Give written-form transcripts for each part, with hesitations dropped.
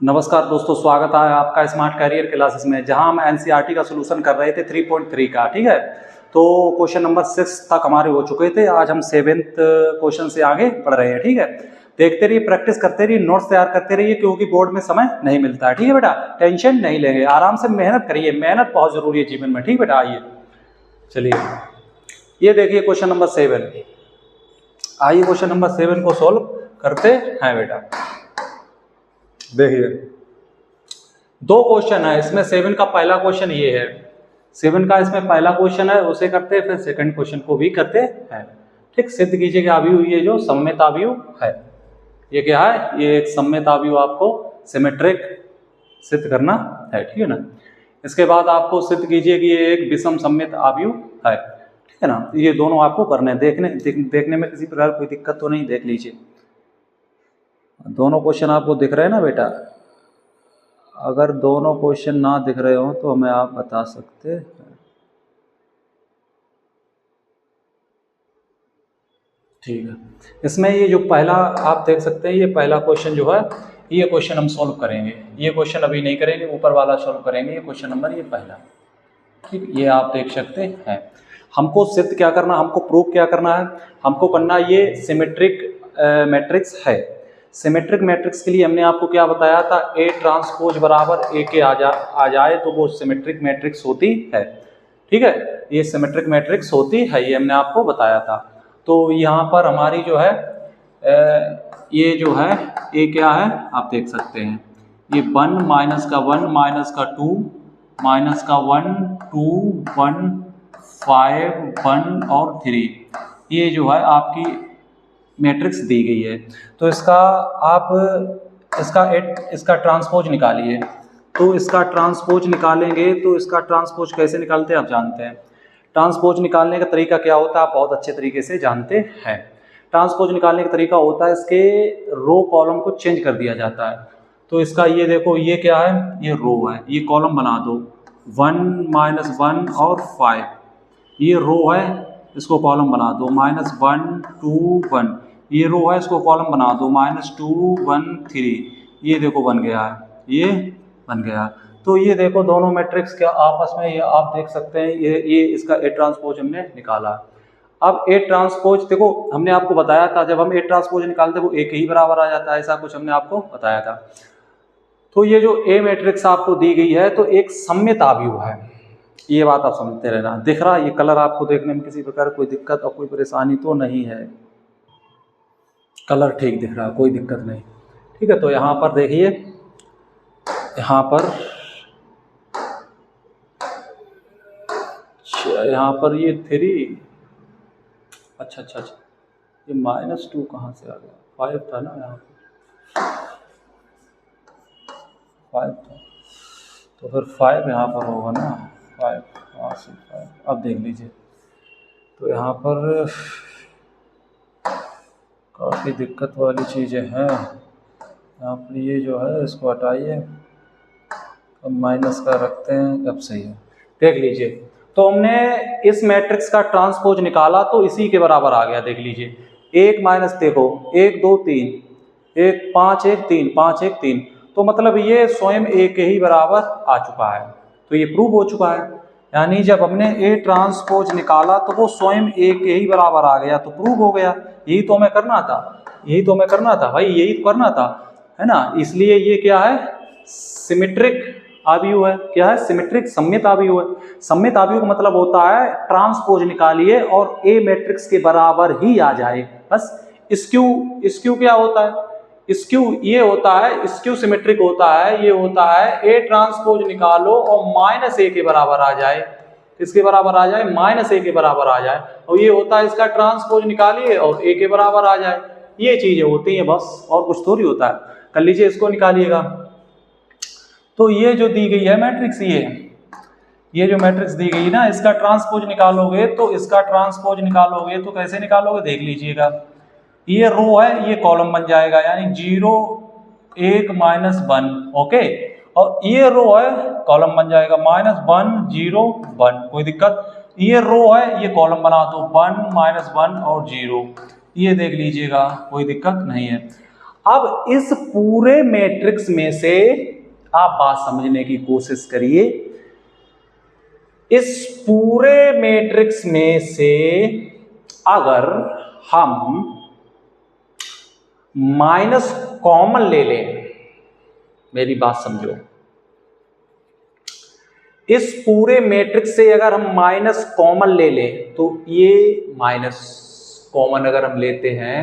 नमस्कार दोस्तों, स्वागत है आपका स्मार्ट कैरियर क्लासेस में, जहां हम एनसीईआरटी का सॉल्यूशन कर रहे थे 3.3 का। ठीक है, तो क्वेश्चन नंबर 6 तक हमारे हो चुके थे। आज हम 7th क्वेश्चन से आगे बढ़ रहे हैं। ठीक है, देखते रहिए, प्रैक्टिस करते रहिए, नोट्स तैयार करते रहिए, क्योंकि बोर्ड में समय नहीं मिलता है। ठीक है बेटा, टेंशन नहीं लेंगे, आराम से मेहनत करिए, मेहनत बहुत जरूरी है जीवन में। ठीक बेटा, आइए चलिए ये देखिए क्वेश्चन नंबर 7। आइए क्वेश्चन नंबर 7 को सोल्व करते हैं बेटा। देखिए दो क्वेश्चन है इसमें। 7 का पहला क्वेश्चन ये है, 7 का इसमें पहला क्वेश्चन है, उसे करते हैं, फिर सेकंड क्वेश्चन को भी करते हैं। ठीक, सिद्ध कीजिएगा अवयव, ये जो सममित अवयव है, ये क्या है, ये एक सममित अवयव आपको सिमेट्रिक सिद्ध करना है। ठीक है ना। इसके बाद आपको सिद्ध कीजिए कि ये एक विषम सममित अवयव है। ठीक है ना, ये दोनों आपको करने हैं। देखने में किसी प्रकार कोई दिक्कत तो नहीं, देख लीजिए। दोनों क्वेश्चन आपको दिख रहे हैं ना बेटा? अगर दोनों क्वेश्चन ना दिख रहे हो तो हमें आप बता सकते हैं। ठीक है, इसमें ये जो पहला आप देख सकते हैं, ये पहला क्वेश्चन जो है, ये क्वेश्चन हम सॉल्व करेंगे। ये क्वेश्चन अभी नहीं करेंगे, ऊपर वाला सॉल्व करेंगे। ये क्वेश्चन नंबर ये पहला, ठीक, ये आप देख सकते हैं। हमको सिद्ध क्या करना, हमको प्रूव क्या करना है, हमको करना ये सिमेट्रिक मैट्रिक्स है। सिमेट्रिक मैट्रिक्स के लिए हमने आपको क्या बताया था, ए ट्रांसपोज बराबर ए के आ जाए तो वो सिमेट्रिक मैट्रिक्स होती है। ठीक है, ये सिमेट्रिक मैट्रिक्स होती है, ये हमने आपको बताया था। तो यहाँ पर हमारी जो है ये जो है ए क्या है, आप देख सकते हैं, ये 1 माइनस का 1 माइनस का 2 माइनस का 1 2 1 5 1 और 3, ये जो है आपकी मैट्रिक्स दी गई है। तो इसका आप इसका ट्रांसपोज निकालिए। तो इसका ट्रांसपोज निकालेंगे, तो इसका ट्रांसपोज कैसे निकालते हैं आप जानते हैं। ट्रांसपोज निकालने का तरीका क्या होता है आप बहुत अच्छे तरीके से जानते हैं। ट्रांसपोज निकालने का तरीका होता है, इसके रो कॉलम को चेंज कर दिया जाता है। तो इसका ये देखो, ये क्या है, ये रो है, ये कॉलम बना दो 1 माइनस 1 और 5, ये रो है, इसको कॉलम बना दो -1 2 1, ये रो है, इसको कॉलम बना दो -2 1 3, ये देखो बन गया है, ये बन गया। तो ये देखो दोनों मैट्रिक्स के आपस में, ये आप देख सकते हैं, ये इसका ए ट्रांसपोज हमने निकाला। अब ए ट्रांसपोज देखो, हमने आपको बताया था जब हम ए ट्रांसपोज निकालते वो ए के ही बराबर आ जाता है, ऐसा कुछ हमने आपको बताया था। तो ये जो ए मैट्रिक्स आपको दी गई है, तो एक सममित अवयव है, ये बात आप समझते रहना। दिख रहा है ये कलर आपको, देखने में किसी प्रकार कोई दिक्कत और कोई परेशानी तो नहीं है, कलर ठीक दिख रहा है, कोई दिक्कत नहीं। ठीक है, तो यहाँ पर देखिए, यहाँ पर ये 3, अच्छा, ये -2 कहाँ से आ गया, 5 था ना, यहाँ पर 5 था, तो फिर 5 यहाँ पर होगा ना, 5। अब देख लीजिए, तो यहाँ पर काफ़ी दिक्कत वाली चीज़ें हैं। यहाँ पर ये जो है, इसको हटाइए, अब माइनस का रखते हैं, अब सही है। देख लीजिए, तो हमने इस मैट्रिक्स का ट्रांसपोज निकाला तो इसी के बराबर आ गया। देख लीजिए, 1 माइनस, देखो 1 2 3, 1 5 1 3 5 1 3, तो मतलब ये स्वयं ए के ही बराबर आ चुका है। तो ये प्रूव हो चुका है, यानी जब हमने ए ट्रांसपोज निकाला तो वो स्वयं ए के ही बराबर आ गया, तो प्रूव हो गया। यही तो हमें करना था, यही तो हमें करना था भाई, यही तो करना था, है ना। इसलिए ये क्या है, सिमेट्रिक अवयव है। क्या है, सिमेट्रिक सममित अवयव है। सममित अवयव का मतलब होता है ट्रांसपोज निकालिए और ए मैट्रिक्स के बराबर ही आ जाए, बस। स्क्यू क्या होता है, स्क्यू ये होता है, स्क्यू सिमेट्रिक होता है, ये होता है ए ट्रांसपोज निकालो और -a के बराबर आ जाए, किसके बराबर आ जाए, -a के बराबर आ जाए। और ये होता है इसका ट्रांसपोज निकालिए और a के बराबर आ जाए। ये चीजें होती हैं बस, और कुछ थोड़ी होता है। कर लीजिए, इसको निकालिएगा। तो ये जो दी गई है मैट्रिक्स, ये जो मैट्रिक्स दी गई ना, इसका ट्रांसपोज निकालोगे, तो इसका ट्रांसपोज निकालोगे तो कैसे निकालोगे, देख लीजिएगा। ये रो है, ये कॉलम बन जाएगा, यानी 0 1 -1, ओके। और ये रो है, कॉलम बन जाएगा -1 0 1, कोई दिक्कत। ये रो है, ये कॉलम बना दो 1 -1 और 0, ये देख लीजिएगा, कोई दिक्कत नहीं है। अब इस पूरे मैट्रिक्स में से आप बात समझने की कोशिश करिए, इस पूरे मैट्रिक्स में से अगर हम माइनस कॉमन ले लें, मेरी बात समझो, इस पूरे मैट्रिक्स से अगर हम माइनस कॉमन ले लें तो ये माइनस कॉमन अगर हम लेते हैं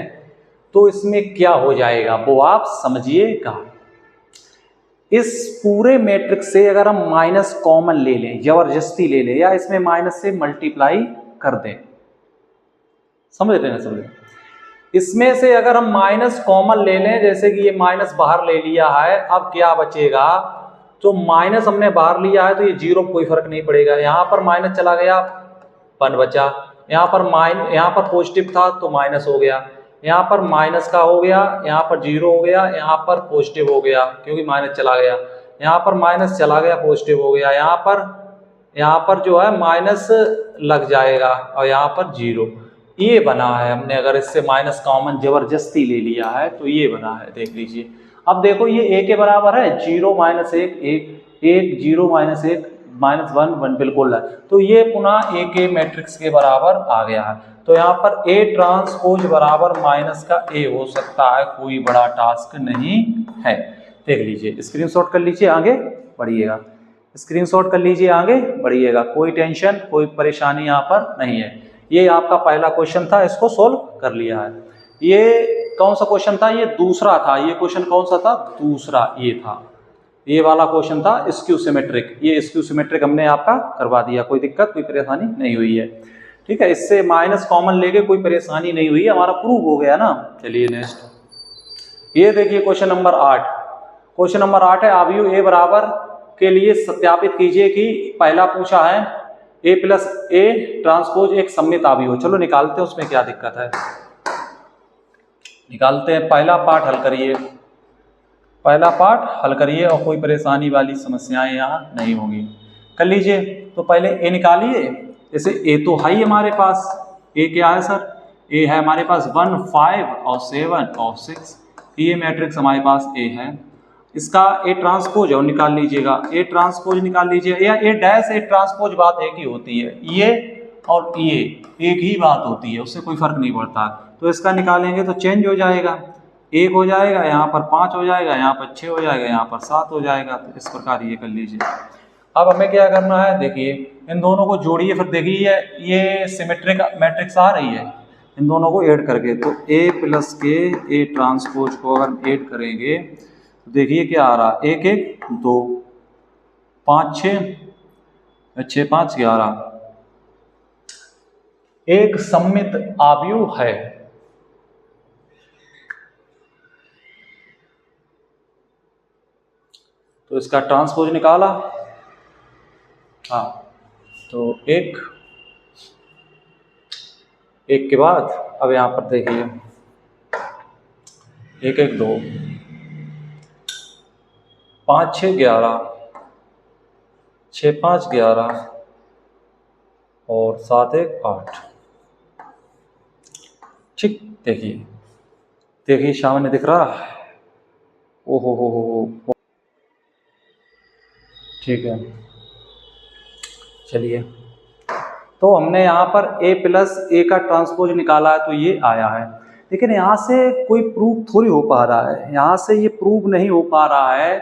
तो इसमें क्या हो जाएगा वो आप समझिएगा। इस पूरे मैट्रिक्स से अगर हम माइनस कॉमन ले लें, जबरदस्ती ले लें, या इसमें माइनस से मल्टीप्लाई कर दें, समझ रहे ना? समझ, इसमें से अगर हम माइनस कॉमन ले लें, जैसे कि ये माइनस बाहर ले लिया है, अब क्या बचेगा? तो माइनस हमने बाहर लिया है तो ये जीरो, कोई फर्क नहीं पड़ेगा। यहाँ पर माइनस चला गया, 1 बचा। यहाँ पर पॉजिटिव था तो माइनस हो गया, यहाँ पर माइनस का हो गया, यहाँ पर जीरो हो गया, यहाँ पर पॉजिटिव हो गया क्योंकि माइनस चला गया, यहाँ पर माइनस चला गया, पॉजिटिव हो गया, यहाँ पर जो है माइनस लग जाएगा और यहाँ पर जीरो। ये बना है हमने, अगर इससे माइनस कॉमन जबरदस्ती ले लिया है तो ये बना है, देख लीजिए। अब देखो ये a के बराबर है, 0 - 1 1 0 - 1 -1 1 बिल्कुल है, तो ये पुनः a के मैट्रिक्स के बराबर आ गया है। तो यहाँ पर A ट्रांसपोज बराबर माइनस का A हो सकता है, कोई बड़ा टास्क नहीं है। देख लीजिए, स्क्रीनशॉट कर लीजिए, आगे बढ़िएगा, स्क्रीनशॉट कर लीजिए, आगे बढ़िएगा, कोई टेंशन कोई परेशानी यहाँ पर नहीं है। ये आपका पहला क्वेश्चन था, इसको सोल्व कर लिया है। ये कौन सा क्वेश्चन था? ये दूसरा था। ये क्वेश्चन कौन सा था? दूसरा ये था, ये वाला क्वेश्चन था स्क्यू सिमेट्रिक। ये स्क्यू सिमेट्रिक हमने आपका करवा दिया, कोई दिक्कत कोई परेशानी नहीं हुई है, ठीक है। इससे माइनस कॉमन लेके कोई परेशानी नहीं हुई, हमारा प्रूव हो गया ना। चलिए नेक्स्ट, ये देखिए क्वेश्चन नंबर 8। क्वेश्चन नंबर 8 है, आव्यूह ए बराबर के लिए सत्यापित कीजिए कि पहला पूछा है A + A ट्रांसपोज एक सममित आव्यूह। चलो निकालते हैं, उसमें क्या दिक्कत है, निकालते हैं। पहला पार्ट हल करिए, पहला पार्ट हल करिए और कोई परेशानी वाली समस्याएं यहाँ नहीं होंगी। कर लीजिए। तो पहले A निकालिए। जैसे A तो है ही हमारे पास, A क्या है सर? A है हमारे पास 1 5 और 7 और 6, ये मैट्रिक्स हमारे पास A है। इसका A ट्रांसपोज और निकाल लीजिएगा, A ट्रांसपोज निकाल लीजिए, या A डैश A ट्रांसपोज बात एक ही होती है, ये और ये एक ही बात होती है, उससे कोई फर्क नहीं पड़ता। तो इसका निकालेंगे तो चेंज हो जाएगा, 1 हो जाएगा, यहाँ पर 5 हो जाएगा, यहाँ पर 6 हो जाएगा, यहाँ पर 7 हो जाएगा। तो इस प्रकार ये कर लीजिए। अब हमें क्या करना है, देखिए इन दोनों को जोड़िए, फिर देखिए ये सिमेट्रिक मैट्रिक्स आ रही है, इन दोनों को ऐड करके। तो A + K A ट्रांसपोज को अगर ऐड करेंगे तो देखिए क्या आ रहा, 1 1 2 5 6 6 5 11, एक सममित आव्यूह है। तो इसका ट्रांसपोज निकाला, हाँ, तो एक के बाद अब यहां पर देखिए 1 1 2 5 6 11 6 5 11 और 7 1 8, ठीक। देखिए सामने दिख रहा है, ओहो हो, ठीक है। चलिए, तो हमने यहाँ पर A + A का ट्रांसपोज निकाला है तो ये आया है, लेकिन यहाँ से कोई प्रूव थोड़ी हो पा रहा है, यहाँ से ये प्रूव नहीं हो पा रहा है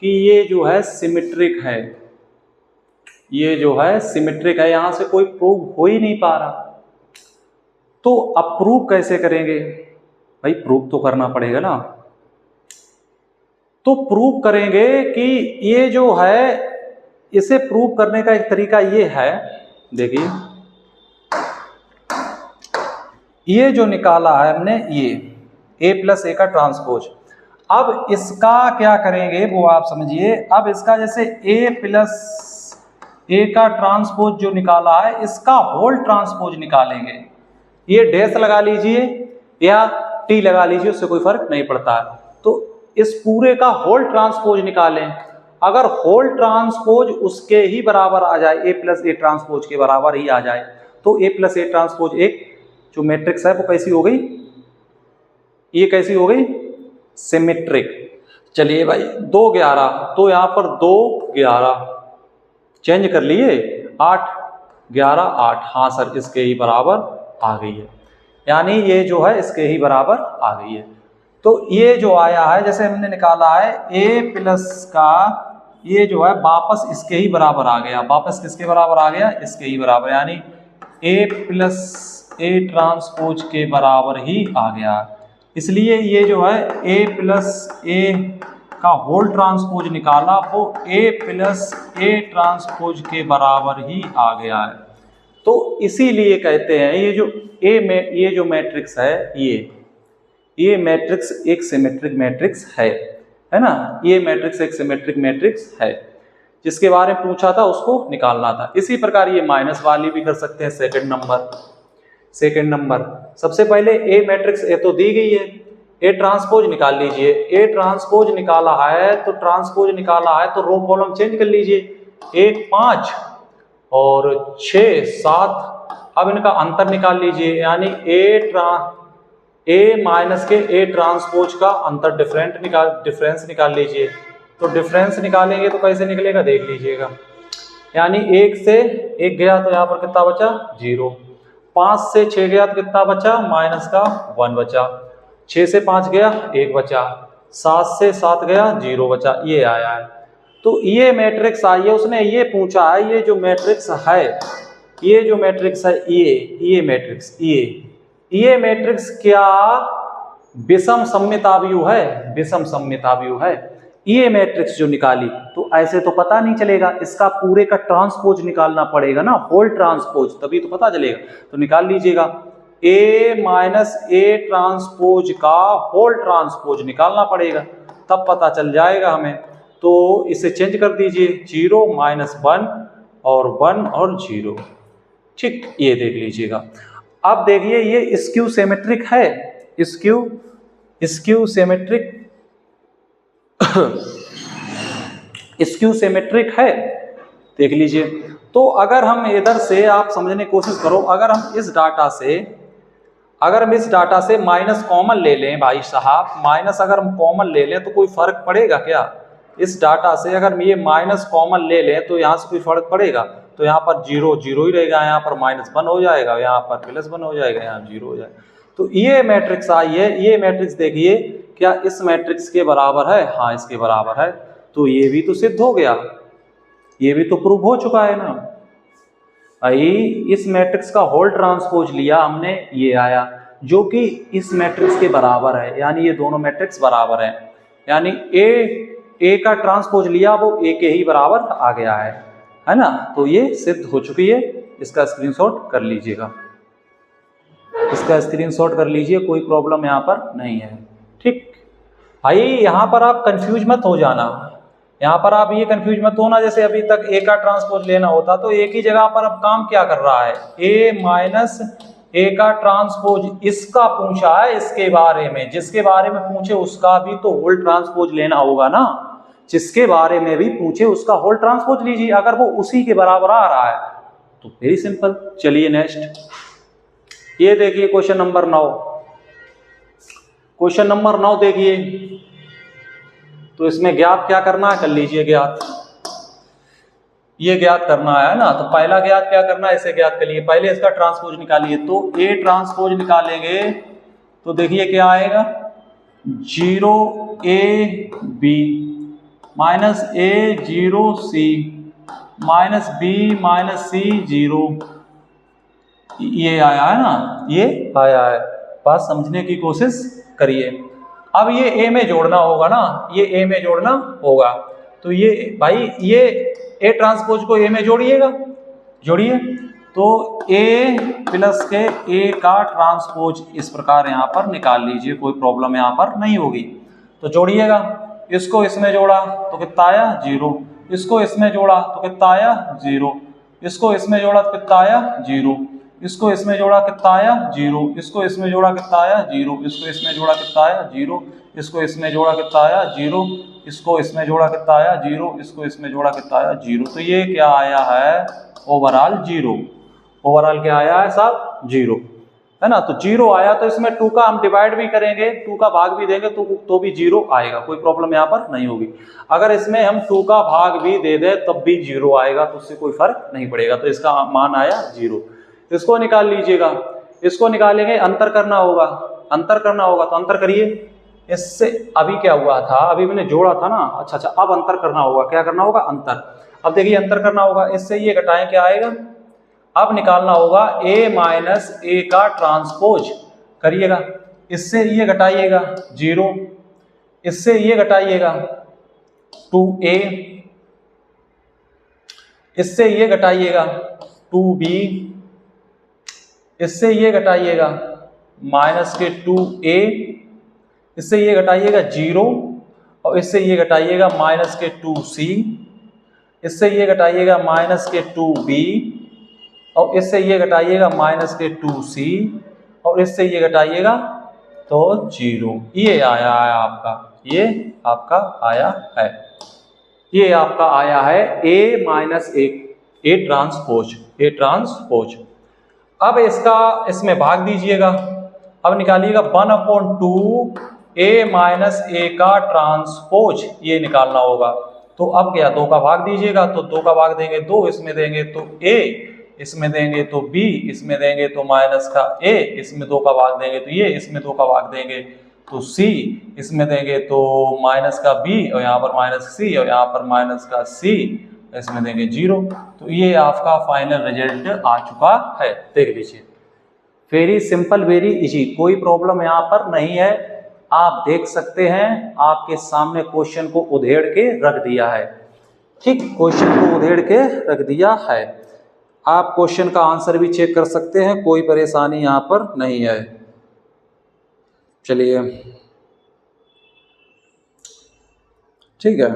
कि ये जो है सिमेट्रिक है, ये जो है सिमेट्रिक है, यहाँ से कोई प्रूव हो ही नहीं पा रहा। तो अब प्रूव कैसे करेंगे भाई? प्रूव तो करना पड़ेगा ना। तो प्रूव करेंगे कि ये जो है, इसे प्रूव करने का एक तरीका ये है, देखिए ये जो निकाला है हमने, ये A + A का ट्रांसपोज। अब इसका क्या करेंगे वो आप समझिए। अब इसका जैसे A + A का ट्रांसपोज जो निकाला है, इसका होल ट्रांसपोज निकालेंगे। ये डैश लगा लीजिए या T लगा लीजिए, उससे कोई फर्क नहीं पड़ता है। तो इस पूरे का होल ट्रांसपोज निकालें। अगर होल ट्रांसपोज उसके ही बराबर आ जाए, A + A ट्रांसपोज के बराबर ही आ जाए, तो A + A ट्रांसपोज एक जो मैट्रिक्स है वो कैसी हो गई? ये कैसी हो गई? सिमेट्रिक। चलिए भाई 2 11, तो यहाँ पर 2 11 चेंज कर लिए, 8 11 8, हाँ सर इसके ही बराबर आ गई है, यानी ये जो है इसके ही बराबर आ गई है। तो ये जो आया है, जैसे हमने निकाला है a प्लस का, ये जो है वापस इसके ही बराबर आ गया, वापस किसके बराबर आ गया, इसके ही बराबर, यानी a प्लस a ट्रांसपोज के बराबर ही आ गया। इसलिए ये जो है a प्लस a का होल ट्रांसपोज निकाला, वो a प्लस a ट्रांसपोज के बराबर ही आ गया है। तो इसीलिए कहते हैं ये जो ये जो मैट्रिक्स है, ये मैट्रिक्स एक सिमेट्रिक मैट्रिक्स है ना, ये मैट्रिक्स एक सिमेट्रिक मैट्रिक्स है। जिसके बारे में पूछा था उसको निकालना था। इसी प्रकार ये माइनस वाली भी कर सकते हैं। सेकंड नंबर सबसे पहले ए मैट्रिक्स ए तो दी गई है, ए ट्रांसपोज निकाल लीजिए। ए ट्रांसपोज निकाला है तो रो कॉलम चेंज कर लीजिए, 1 5 और 6 7। अब इनका अंतर निकाल लीजिए, यानी ए माइनस के ए ट्रांसपोज का अंतर डिफरेंस निकाल लीजिए। तो डिफरेंस निकालेंगे तो कैसे निकलेगा देख लीजिएगा, यानी 1 से 1 गया तो यहाँ पर कितना बचा 0, 5 से 6 गया तो कितना बचा माइनस का 1 बचा, 6 से 5 गया 1 बचा, 7 से 7 गया 0 बचा, ये आया है। तो ये मैट्रिक्स आई है, उसने ये पूछा है ये जो मैट्रिक्स है, ये मैट्रिक्स क्या विषम सममिताव्यूह है। ये मैट्रिक्स जो निकाली, तो ऐसे तो पता नहीं चलेगा, इसका पूरे का ट्रांसपोज निकालना पड़ेगा ना, होल ट्रांसपोज, तभी तो पता चलेगा। तो निकाल लीजिएगा, a माइनस ए ट्रांसपोज का होल ट्रांसपोज निकालना पड़ेगा, तब पता चल जाएगा हमें। तो इसे चेंज कर दीजिए, 0 -1 और 1 और 0, ठीक, ये देख लीजिएगा। अब देखिए ये स्क्यू सिमेट्रिक है, स्क्यू सिमेट्रिक है, देख लीजिए। तो अगर हम इधर से, आप समझने की कोशिश करो, अगर हम इस डाटा से माइनस कॉमन ले लें भाई साहब, माइनस अगर हम कॉमन ले लें तो कोई फर्क पड़ेगा क्या? इस डाटा से अगर ये माइनस कॉमन ले लें तो यहाँ से कोई फर्क पड़ेगा? तो यहाँ पर 0 0 ही रहेगा, यहाँ पर -1 हो जाएगा, यहाँ पर +1 हो जाएगा, यहाँ 0 हो जाएगा। तो ये मैट्रिक्स आई है, ये मैट्रिक्स देखिए क्या इस मैट्रिक्स के बराबर है? हाँ इसके बराबर है। तो ये भी तो सिद्ध हो गया, ये भी तो प्रूव हो चुका है ना भाई। इस मैट्रिक्स का होल ट्रांसपोज लिया हमने, ये आया जो कि इस मैट्रिक्स के बराबर है, यानी ये दोनों मैट्रिक्स बराबर है, यानी ए का ट्रांसपोज लिया वो ए के ही बराबर आ गया है ना। तो ये सिद्ध हो चुकी है, इसका स्क्रीनशॉट कर लीजिएगा, कोई प्रॉब्लम यहाँ पर नहीं है, ठीक भाई। यहाँ पर आप कंफ्यूज मत हो जाना, यहाँ पर आप ये कंफ्यूज मत होना, जैसे अभी तक ए का ट्रांसपोज लेना होता तो एक ही जगह पर अब काम क्या कर रहा है, ए माइनस ए का ट्रांसपोज इसका पूछा है, इसके बारे में, जिसके बारे में पूछे उसका भी तो होल ट्रांसपोज लेना होगा ना, जिसके बारे में भी पूछे उसका होल ट्रांसपोज लीजिए। अगर वो उसी के बराबर आ रहा है तो वेरी सिंपल। चलिए नेक्स्ट, ये देखिए क्वेश्चन नंबर 9 देखिए। तो इसमें ज्ञात क्या करना है, कर लीजिए ज्ञात, ये ज्ञात करना है ना। तो पहला ज्ञात क्या करना है, इसे ज्ञात कर लिए, पहले इसका ट्रांसपोज निकालिए। तो ए ट्रांसपोज निकालेंगे तो देखिए क्या आएगा, 0ab -a 0c -b -c 0, ये आया है ना, ये आया है। बात समझने की कोशिश करिए। अब ये ए में जोड़ना होगा ना, ये ए में जोड़ना होगा। तो ये भाई ये ए ट्रांसपोज को ए में जोड़िए। तो ए प्लस के ए का ट्रांसपोज इस प्रकार यहाँ पर निकाल लीजिए, कोई प्रॉब्लम यहाँ पर नहीं होगी। तो जोड़िएगा, इसको इसमें जोड़ा तो कितना आया 0, इसको इसमें जोड़ा तो कितना आया 0, इसको इसमें जोड़ा तो कितना आया 0, इसको इसमें जोड़ा कितना आया 0, इसको इसमें जोड़ा कितना आया 0, इसको इसमें जोड़ा कितना आया 0, इसको इसमें जोड़ा कितना आया 0, इसको इसमें जोड़ा कितना आया 0, इसको इसमें जोड़ा कितना आया 0। तो ये क्या आया है, ओवरऑल 0। ओवरऑल क्या आया है साहब 0, है ना। तो 0 आया तो इसमें 2 का हम डिवाइड भी करेंगे, 2 का भाग भी देंगे तो भी 0 आएगा, कोई प्रॉब्लम यहाँ पर नहीं होगी। अगर इसमें हम 2 का भाग भी दे दें तब भी 0 आएगा, तो उससे कोई फर्क नहीं पड़ेगा। तो इसका मान आया 0। इसको निकाल लीजिएगा, इसको निकालेंगे, अंतर करना होगा, अंतर करना होगा तो अंतर करिए। इससे अभी क्या हुआ था, अभी मैंने जोड़ा था ना, अच्छा, अब अंतर करना होगा। क्या करना होगा, अंतर। अब देखिए अंतर करना होगा, इससे ये घटाएं क्या आएगा, अब निकालना होगा a माइनस ए का ट्रांसपोज करिएगा। इससे ये घटाइएगा 0, इससे ये घटाइएगा 2a, इससे ये घटाइएगा 2b, इससे ये घटाइएगा माइनस के 2a, इससे ये घटाइएगा 0, और इससे ये घटाइएगा माइनस के 2c, इससे ये घटाइएगा माइनस के 2b, और इससे ये घटाइएगा माइनस के 2c, और इससे ये घटाइएगा तो 0। ये आया है आपका, ये आपका आया है, ये आपका आया है a minus A transpose, A transpose. अब इसका इसमें भाग दीजिएगा, अब निकालिएगा 1/2 a माइनस ए का ट्रांसपोज, ये निकालना होगा। तो अब क्या, 2 का भाग दीजिएगा, तो 2 का भाग देंगे 2, इसमें देंगे तो a, इसमें देंगे तो b, इसमें देंगे तो माइनस का a, इसमें 2 का भाग देंगे तो ये, इसमें 2 का भाग देंगे तो c, इसमें देंगे तो माइनस का b, और यहाँ पर माइनस c, और यहाँ पर माइनस का c, इसमें देंगे 0। तो ये आपका फाइनल रिजल्ट आ चुका है, देख लीजिए। वेरी सिंपल, वेरी इजी, कोई प्रॉब्लम यहाँ पर नहीं है। आप देख सकते हैं, आपके सामने क्वेश्चन को उधेड़ के रख दिया है, ठीक, क्वेश्चन को उधेड़ के रख दिया है। आप क्वेश्चन का आंसर भी चेक कर सकते हैं, कोई परेशानी यहाँ पर नहीं है। चलिए ठीक है,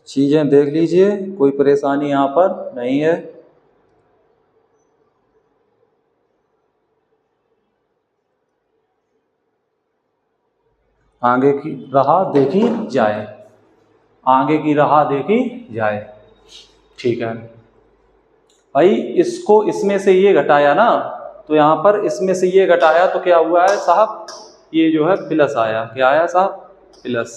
चीजें देख लीजिए, कोई परेशानी यहाँ पर नहीं है। आगे की राह देखी जाए, आगे की राह देखी जाए, ठीक है भाई। इसको इसमें से ये घटाया ना, तो यहाँ पर इसमें से ये घटाया तो क्या हुआ है साहब, ये जो है प्लस आया। क्या आया साहब, प्लस,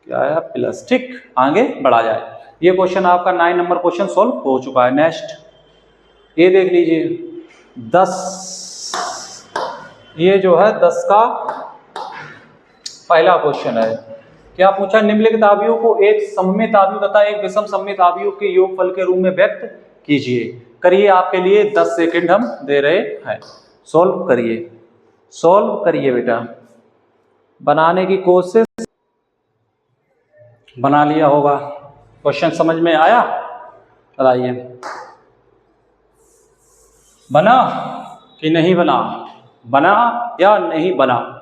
क्या आया, प्लस, ठीक। आगे बढ़ा जाए, ये क्वेश्चन आपका 9 नंबर क्वेश्चन सॉल्व हो चुका है। नेक्स्ट ये देख लीजिए 10, ये जो है 10 का पहला क्वेश्चन है। क्या पूछा, निम्नलिखित आव्यूह को एक सममित आव्यूह तथा एक विषम सममित आव्यूह के योगफल के रूप में व्यक्त कीजिए। करिए, आपके लिए 10 सेकंड हम दे रहे हैं, सॉल्व करिए, सॉल्व करिए बेटा। बनाने की कोशिश, बना लिया होगा, क्वेश्चन समझ में आया, बताइए बना कि नहीं बना, बना या नहीं बना।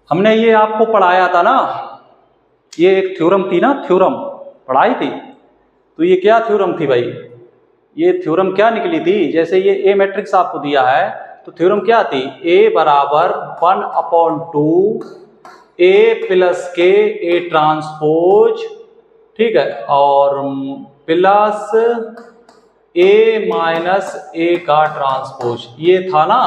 हमने ये आपको पढ़ाया था ना, ये एक थ्योरम थी ना, थ्योरम पढ़ाई थी। तो ये क्या थ्योरम थी भाई, ये थ्योरम क्या निकली थी, जैसे ये ए मैट्रिक्स आपको दिया है तो थ्योरम क्या थी, ए बराबर 1/2 ए प्लस के ए ट्रांसपोज, ठीक है, और प्लस ए माइनस ए का ट्रांसपोज, ये था ना,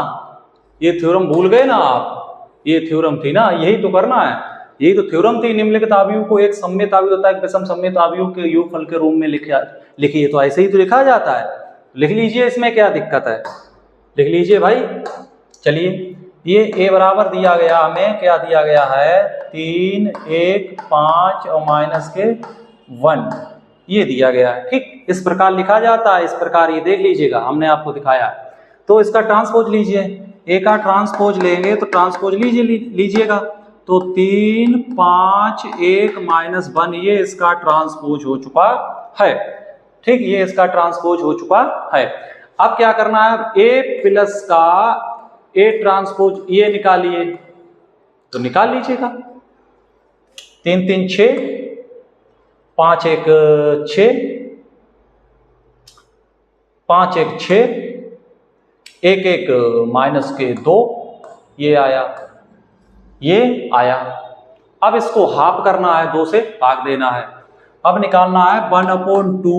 ये थ्योरम भूल गए ना आप, ये थ्योरम थी ना, यही तो करना है, यही तो थ्योरम थी। निम्नलिखित आव्यूह को एक सममित आव्यूह तथा एक विषम सममित आव्यूह के योगफल के रूप में लिखिए। तो ऐसे ही तो लिखा जाता है, लिख लीजिए, इसमें क्या दिक्कत है, लिख लीजिए भाई। चलिए, ये a बराबर दिया गया हमें, क्या दिया गया है, 3, 1, 5 और माइनस के 1, ये दिया गया है, ठीक। इस प्रकार लिखा जाता है, इस प्रकार ये देख लीजिएगा, हमने आपको दिखाया। तो इसका ट्रांसपोज लीजिए, ए का ट्रांसपोज लेंगे तो ट्रांसपोज लीजिएगा, तो 3, 5, 1 माइनस 1, ये इसका ट्रांसपोज हो चुका है, ठीक, ये इसका ट्रांसपोज हो चुका है। अब क्या करना है, ए प्लस का ए ट्रांसपोज ये निकालिए, तो निकाल लीजिएगा। 3, 3, 6, 5, 1, 6, 5, 1, 6, 1, 1 माइनस के 2, ये आया, ये आया। अब इसको हाफ करना है, 2 से भाग देना है, अब निकालना है 1/2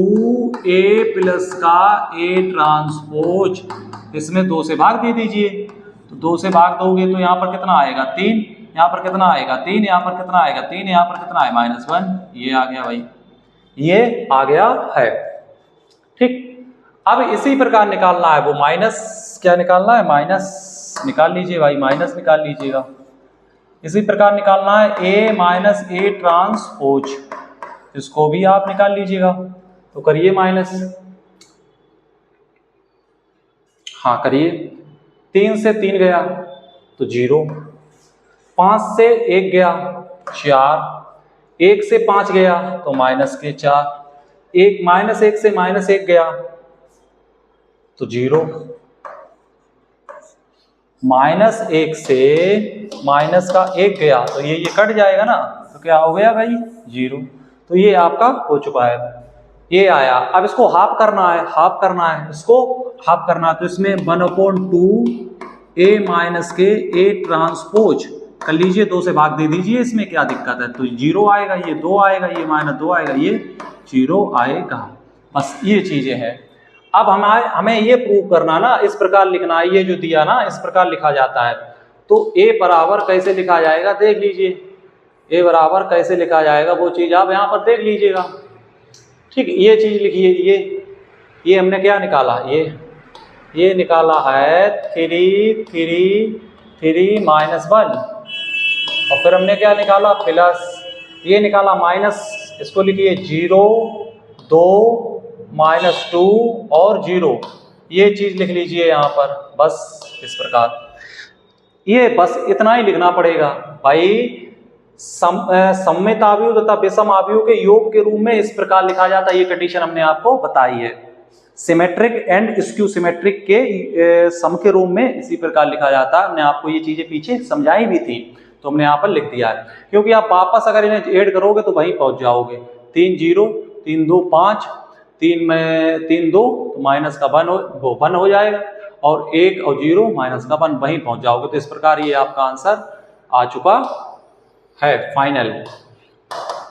A प्लस का A ट्रांसपोज, इसमें 2 से भाग दे दीजिए। तो 2 से भाग दोगे तो यहाँ पर कितना आएगा 3, यहाँ पर कितना आएगा 3, यहाँ पर कितना आएगा 3, यहाँ पर कितना है -1, ये आ गया भाई, ये आ गया है। ठीक, अब इसी प्रकार निकालना है वो माइनस, क्या निकालना है माइनस निकाल लीजिए भाई, माइनस निकाल लीजिएगा। इसी प्रकार निकालना है A माइनस A ट्रांसपोज, इसको भी आप निकाल लीजिएगा। तो करिए माइनस, हाँ करिए। 3 से 3 गया तो 0, 5 से 1 गया 4, 1 से 5 गया तो -4, -1 से -1 गया तो 0, -1 से -1 गया तो ये कट जाएगा ना, तो क्या हो गया भाई 0। तो ये आपका हो चुका है, ये आया। अब इसको हाफ करना है, हाफ करना है, इसको हाफ करना है। तो इसमें 1/2 A माइनस के A ट्रांसपोज कर लीजिए, 2 से भाग दे दीजिए, इसमें क्या दिक्कत है। तो 0 आएगा, ये 2 आएगा, ये -2 आएगा, ये 0 आएगा। बस ये चीजें हैं। अब हमें ये प्रूव करना ना, इस प्रकार लिखना है, ये जो दिया ना इस प्रकार लिखा जाता है। तो A बराबर कैसे लिखा जाएगा देख लीजिए, A बराबर कैसे लिखा जाएगा वो चीज आप यहाँ पर देख लीजिएगा। ठीक, ये चीज लिखिए, ये हमने क्या निकाला, ये निकाला है 3 -1, और फिर हमने क्या निकाला प्लस, ये निकाला माइनस, इसको लिखिए 0 2 -2 और 0, ये चीज लिख लीजिए यहाँ पर। बस इस प्रकार, ये बस इतना ही लिखना पड़ेगा भाई। सममित आव्यूह तथा विषम आव्यूह के योग के रूप में इस प्रकार लिखा जाता है, ये कंडीशन हमने आपको बताई है। सिमेट्रिक एंड स्क्यू सिमेट्रिक के सम के रूप में इसी प्रकार लिखा जाता है। हमने आपको ये चीजें पीछे समझाई भी थी, तो हमने यहाँ पर लिख दिया है, क्योंकि आप वापस अगर इन्हें ऐड करोगे तो वहीं पहुंच जाओगे। 3 0 3 2 5, 3 में 3 2 तो माइनस का 1 हो जाएगा, और 1 और 0 माइनस का 1, वहीं पहुंच जाओगे। तो इस प्रकार ये आपका आंसर आ चुका है फाइनल।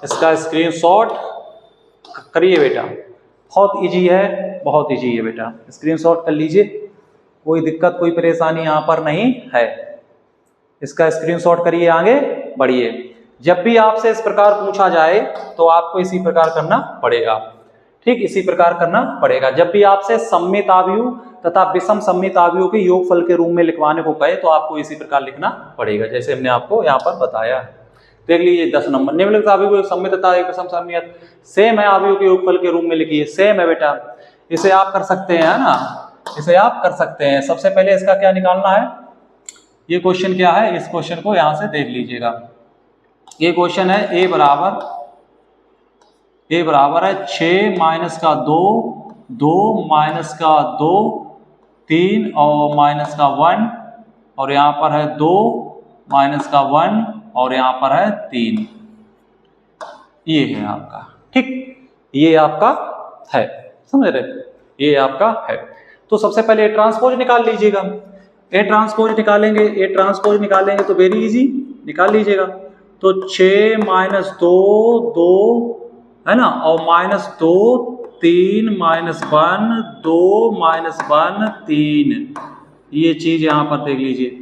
इसका स्क्रीनशॉट करिए बेटा, बहुत इजी है, बहुत इजी है बेटा, स्क्रीनशॉट कर लीजिए, कोई दिक्कत कोई परेशानी यहाँ पर नहीं है। इसका स्क्रीनशॉट करिए, आगे बढ़िए। जब भी आपसे इस प्रकार पूछा जाए तो आपको इसी प्रकार करना पड़ेगा। ठीक, इसी प्रकार करना पड़ेगा। जब भी आपसे सममित आव्यूह तथा विषम सममित आव्यूह के योगफल के रूप में लिखवाने को कहे तो आपको इसी प्रकार लिखना पड़ेगा, जैसे हमने आपको यहाँ पर बताया है। देख लीजिए 10 नंबर, निम्नलिखित आव्यूह को सममित तथा एक विषम सममित सेम है आव्यूह के योगफल के रूप में लिखिए। सेम है बेटा, इसे आप कर सकते हैं, है ना, इसे आप कर सकते हैं। सबसे पहले इसका क्या निकालना है, ये क्वेश्चन क्या है, इस क्वेश्चन को यहां से देख लीजिएगा। ये क्वेश्चन है A बराबर है 6 माइनस का 2 2 माइनस का 2 3 और माइनस का 1, और यहाँ पर है 2 माइनस का 1 और यहाँ पर है 3। ये है आपका, ठीक, ये आपका है, समझ रहे, ये आपका है। तो सबसे पहले ट्रांसपोज निकाल लीजिएगा। ए ट्रांसपोज निकालेंगे तो वेरी इजी निकाल लीजिएगा। तो 6 माइनस 2 2 है ना, और -2 3 -1 2 -1 3, ये चीज यहां पर देख लीजिए।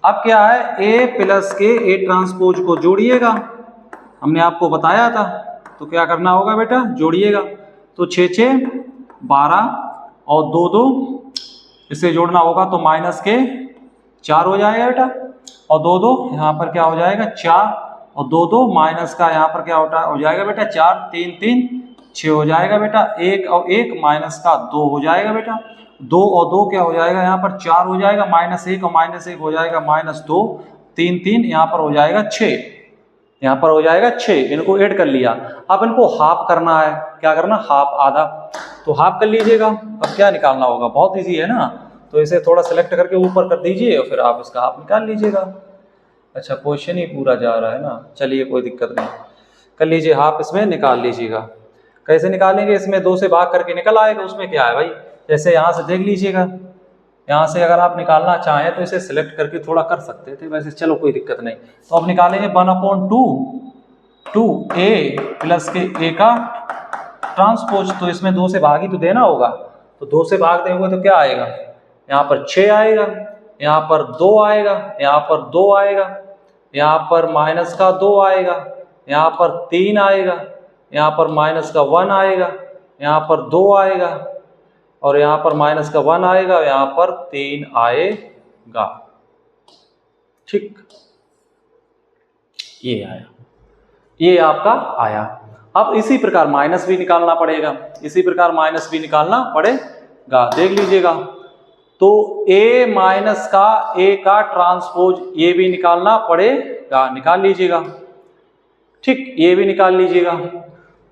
अब क्या है, A प्लस के A ट्रांसपोज को जोड़िएगा, हमने आपको बताया था। तो क्या करना होगा बेटा, जोड़िएगा। तो 6 6 12 और 2 2, इसे जोड़ना होगा तो -4 हो जाएगा बेटा, और 2 2 यहाँ पर क्या हो जाएगा 4, और 2 2 माइनस का यहाँ पर क्या हो जाएगा बेटा 4 3 3 6 हो जाएगा बेटा। 1 और 1 माइनस का 2 हो जाएगा बेटा। 2 और 2 क्या हो जाएगा यहाँ पर 4 हो जाएगा, -1 और -1 हो जाएगा -2, 3 3 यहाँ पर हो जाएगा 6, यहाँ पर हो जाएगा 6। इनको ऐड कर लिया। अब इनको हाफ करना है, क्या करना, हाफ, आधा। तो हाफ कर लीजिएगा। अब क्या निकालना होगा, बहुत इजी है ना। तो इसे थोड़ा सिलेक्ट करके ऊपर कर दीजिए और फिर आप इसका हाफ निकाल लीजिएगा। अच्छा, क्वेश्चन ही पूरा जा रहा है ना, चलिए कोई दिक्कत नहीं, कर लीजिए हाफ, इसमें निकाल लीजिएगा। कैसे निकालेंगे, इसमें 2 से भाग करके निकल आएगा। उसमें क्या है भाई, जैसे यहाँ से देख लीजिएगा, यहाँ से अगर आप निकालना चाहें तो इसे सिलेक्ट करके थोड़ा कर सकते थे, वैसे चलो कोई दिक्कत नहीं। तो अब निकालेंगे 1/2 2a प्लस के a का ट्रांसपोज, तो इसमें 2 से भाग ही तो देना होगा, तो 2 से भाग देंगे तो क्या आएगा, यहाँ पर 6 आएगा, यहाँ पर 2 आएगा, यहाँ पर 2 आएगा, यहाँ पर माइनस का 2 आएगा, यहाँ पर 3 आएगा, यहाँ पर माइनस का 1 आएगा, यहाँ पर 2 आएगा, और यहाँ पर माइनस का 1 आएगा, यहाँ पर 3 आएगा। ठीक, ये आया, ये आपका आया। अब इसी प्रकार माइनस भी निकालना पड़ेगा, इसी प्रकार माइनस भी निकालना पड़ेगा। देख लीजिएगा, तो a माइनस का a का ट्रांसपोज ये भी निकालना पड़ेगा, निकाल लीजिएगा। ठीक, ये भी निकाल लीजिएगा।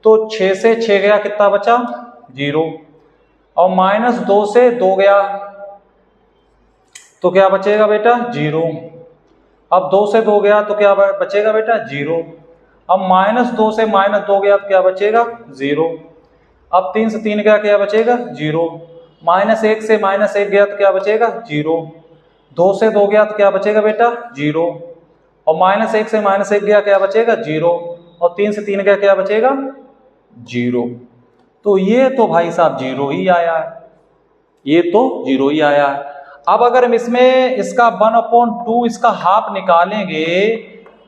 तो 6 से 6 गया, कितना बचा, 0, और माइनस 2 से 2 गया, तो क्या बचेगा बेटा, 0। अब 2 से 2 गया तो क्या बचेगा बेटा, 0। अब माइनस 2 से माइनस 2 गया तो क्या बचेगा, 0। अब 3 से 3 गया, क्या बचेगा, 0। माइनस 1 से माइनस 1 गया तो क्या बचेगा, 0। 2 से 2 गया तो क्या बचेगा बेटा, 0। और माइनस 1 से माइनस 1 गया, क्या बचेगा, 0। और 3 से 3 गया, क्या बचेगा, 0। तो ये तो भाई साहब 0 ही आया है, ये तो 0 ही आया है। अब अगर हम इसमें इसका 1/2 इसका हाफ निकालेंगे